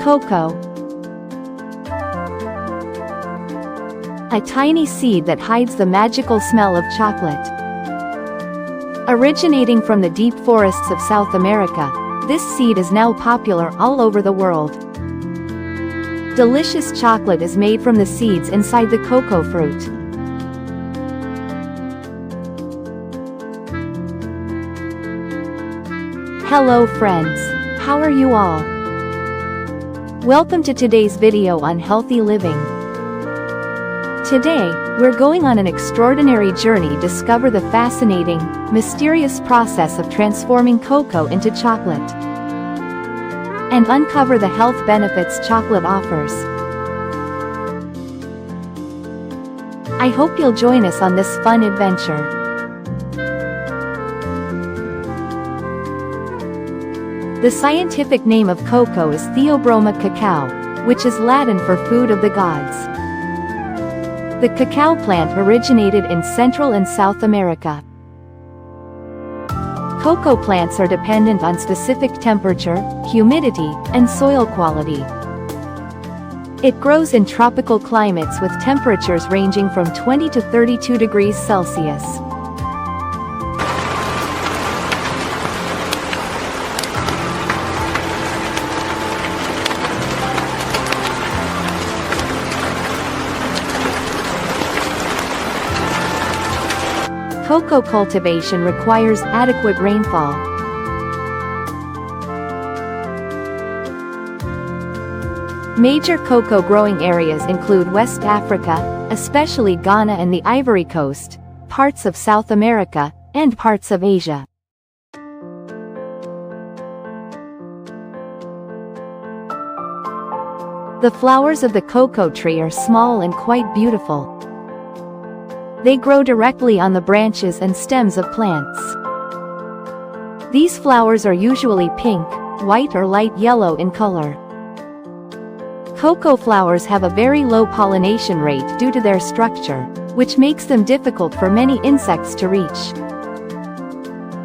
Cocoa. A tiny seed that hides the magical smell of chocolate. Originating from the deep forests of South America, this seed is now popular all over the world. Delicious chocolate is made from the seeds inside the cocoa fruit. Hello friends, how are you all? Welcome to today's video on healthy living. Today, we're going on an extraordinary journey to discover the fascinating, mysterious process of transforming cocoa into chocolate, and uncover the health benefits chocolate offers. I hope you'll join us on this fun adventure. The scientific name of cocoa is Theobroma cacao, which is Latin for food of the gods. The cacao plant originated in Central and South America. Cocoa plants are dependent on specific temperature, humidity, and soil quality. It grows in tropical climates with temperatures ranging from 20 to 32 degrees Celsius. Cocoa cultivation requires adequate rainfall. Major cocoa growing areas include West Africa, especially Ghana and the Ivory Coast, parts of South America, and parts of Asia. The flowers of the cocoa tree are small and quite beautiful. They grow directly on the branches and stems of plants. These flowers are usually pink, white or light yellow in color. Cocoa flowers have a very low pollination rate due to their structure, which makes them difficult for many insects to reach.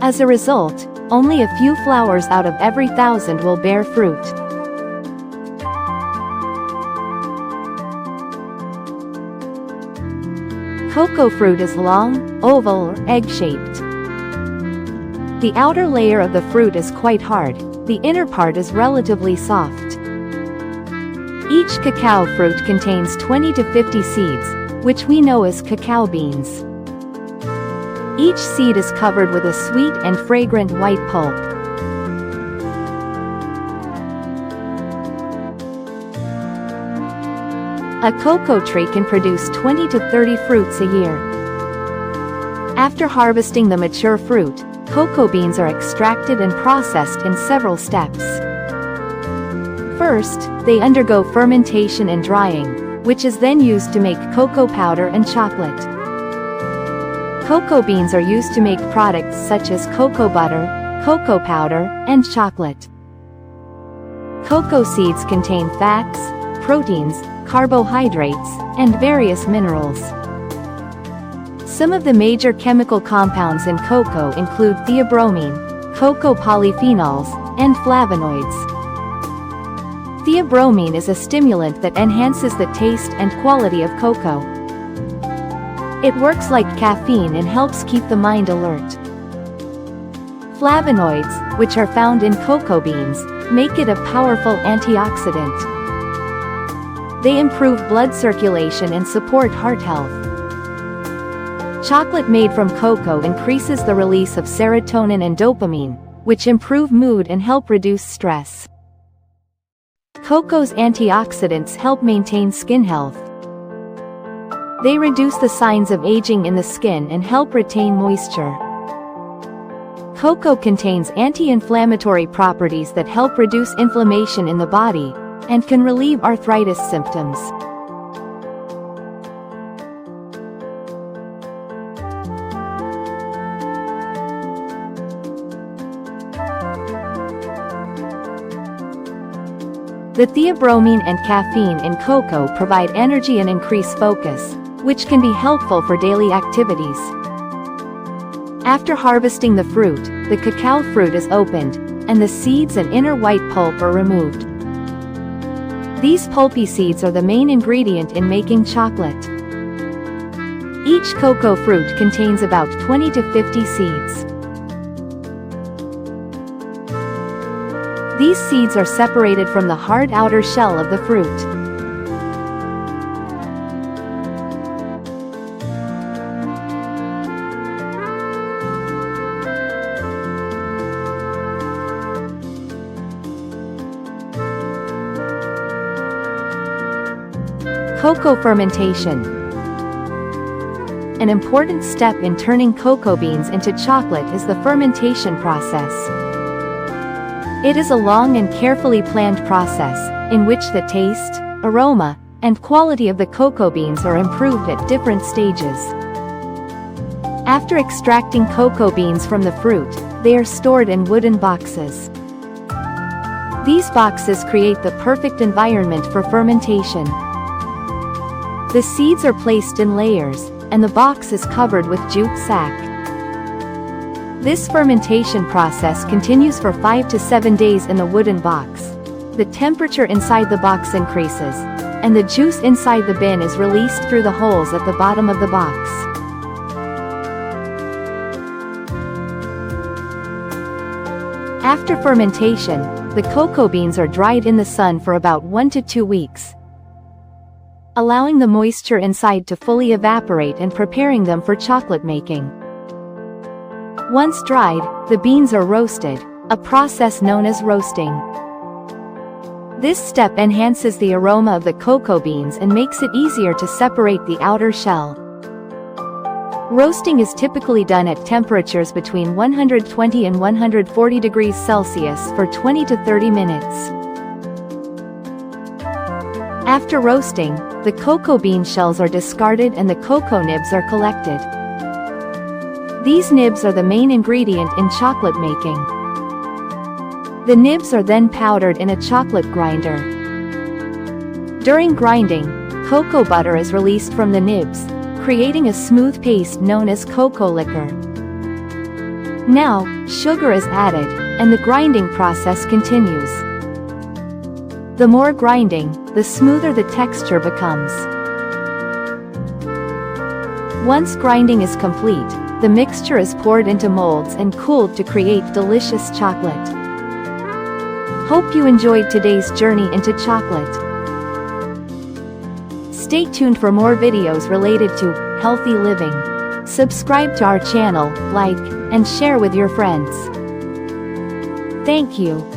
As a result, only a few flowers out of every 1,000 will bear fruit. Cocoa fruit is long, oval or egg-shaped. The outer layer of the fruit is quite hard, the inner part is relatively soft. Each cacao fruit contains 20 to 50 seeds, which we know as cacao beans. Each seed is covered with a sweet and fragrant white pulp. A cocoa tree can produce 20 to 30 fruits a year. After harvesting the mature fruit, cocoa beans are extracted and processed in several steps. First, they undergo fermentation and drying, which is then used to make cocoa powder and chocolate. Cocoa beans are used to make products such as cocoa butter, cocoa powder, and chocolate. Cocoa seeds contain fats, proteins, carbohydrates, and various minerals. Some of the major chemical compounds in cocoa include theobromine, cocoa polyphenols, and flavonoids. Theobromine is a stimulant that enhances the taste and quality of cocoa. It works like caffeine and helps keep the mind alert. Flavonoids, which are found in cocoa beans, make it a powerful antioxidant. They improve blood circulation and support heart health. Chocolate made from cocoa increases the release of serotonin and dopamine, which improve mood and help reduce stress. Cocoa's antioxidants help maintain skin health. They reduce the signs of aging in the skin and help retain moisture. Cocoa contains anti-inflammatory properties that help reduce inflammation in the body, and can relieve arthritis symptoms. The theobromine and caffeine in cocoa provide energy and increase focus, which can be helpful for daily activities. After harvesting the fruit, the cacao fruit is opened, and the seeds and inner white pulp are removed. These pulpy seeds are the main ingredient in making chocolate. Each cocoa fruit contains about 20 to 50 seeds. These seeds are separated from the hard outer shell of the fruit. Cocoa fermentation. An important step in turning cocoa beans into chocolate is the fermentation process. It is a long and carefully planned process, in which the taste, aroma, and quality of the cocoa beans are improved at different stages. After extracting cocoa beans from the fruit, they are stored in wooden boxes. These boxes create the perfect environment for fermentation. The seeds are placed in layers, and the box is covered with jute sack. This fermentation process continues for 5 to 7 days in the wooden box. The temperature inside the box increases, and the juice inside the bin is released through the holes at the bottom of the box. After fermentation, the cocoa beans are dried in the sun for about 1 to 2 weeks, allowing the moisture inside to fully evaporate and preparing them for chocolate making. Once dried, the beans are roasted, a process known as roasting. This step enhances the aroma of the cocoa beans and makes it easier to separate the outer shell. Roasting is typically done at temperatures between 120 and 140 degrees Celsius for 20 to 30 minutes. After roasting, the cocoa bean shells are discarded and the cocoa nibs are collected. These nibs are the main ingredient in chocolate making. The nibs are then powdered in a chocolate grinder. During grinding, cocoa butter is released from the nibs, creating a smooth paste known as cocoa liquor. Now, sugar is added, and the grinding process continues. The more grinding, the smoother the texture becomes. Once grinding is complete, the mixture is poured into molds and cooled to create delicious chocolate. Hope you enjoyed today's journey into chocolate. Stay tuned for more videos related to healthy living. Subscribe to our channel, like, and share with your friends. Thank you.